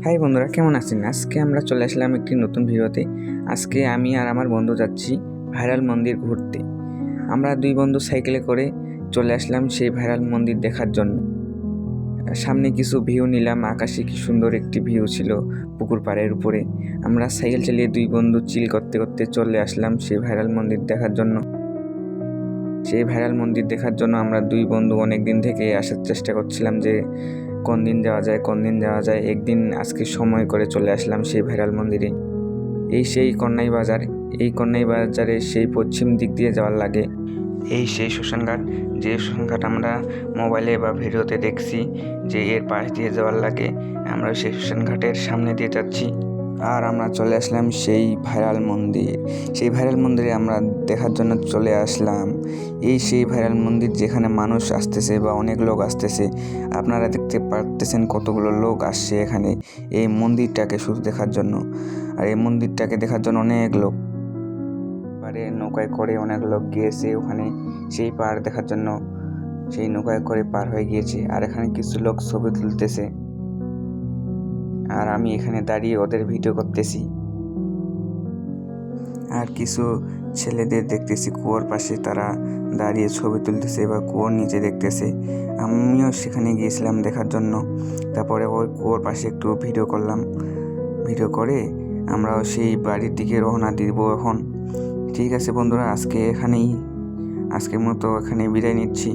High বন্ধুরা, কেমন আছেন? আজকে আমরা চলে আসলাম একটি নতুন ভিডিওতে। আজকে আমি আর আমার বন্ধু যাচ্ছি ভাইরাল মন্দির ঘুরতে। আমরা দুই বন্ধু সাইকেলে করে চলে আসলাম সেই ভাইরাল মন্দির দেখার জন্য। সামনে কিছু ভিউ নিলাম, আকাশে কি সুন্দর একটি ভিউ ছিল পুকুর পাড়ের উপরে। আমরা সাইকেল চালিয়ে দুই বন্ধু চিল করতে করতে চলে আসলাম সেই ভাইরাল মন্দির দেখার জন্য। সেই ভাইরাল মন্দির দেখার জন্য আমরা দুই বন্ধু অনেক দিন থেকে আসার চেষ্টা করছিলাম যে কোন দিন যাওয়া যায়। একদিন আজকে সময় করে চলে আসলাম সেই ভাইরাল মন্দিরে। সেই কন্যাই বাজার, এই কন্যাই বাজারে সেই পশ্চিম দিক দিয়ে যাওয়ার লাগে সেই শ্মশানঘাট, যে শ্মশানঘাট আমরা মোবাইলে বা ভিডিওতে দেখছি যে এর পাশ দিয়ে যাওয়ার লাগে। আমরা সেই শ্মশানঘাটের সামনে দিয়ে যাচ্ছি আর আমরা চলে আসলাম সেই ভাইরাল মন্দির। সেই ভাইরাল মন্দিরে আমরা দেখার জন্য চলে আসলাম। সেই ভাইরাল মন্দির যেখানে মানুষ আসতেছে বা অনেক লোক আসতেছে। আপনারা দেখতে পারতেছেন কতগুলো লোক আসছে এখানে এই মন্দিরটাকে শুধু দেখার জন্য। আর এই মন্দিরটাকে দেখার জন্য অনেক লোক পারে নৌকায় করে অনেক লোক গিয়েছে ওখানে সেই পার দেখার জন্য। সেই নৌকায় করে পার হয়ে গিয়েছে আর এখানে কিছু লোক ছবি তুলতেছে আর আমি এখানে দাঁড়িয়ে ওদের ভিডিও করতেছি। আর কিছু ছেলেদের দেখতেছি কুয়োর পাশে, তারা দাঁড়িয়ে ছবি তুলতেছে বা কুয়োর নিচে দেখতেছে। আমিও সেখানে গিয়েছিলাম দেখার জন্য। তারপরে ওই কুয়োর পাশে একটু ভিডিও করলাম। ভিডিও করে আমরাও সেই বাড়ির দিকে রওনা দিব এখন। ঠিক আছে বন্ধুরা, আজকের মতো এখানে বিদায় নিচ্ছি।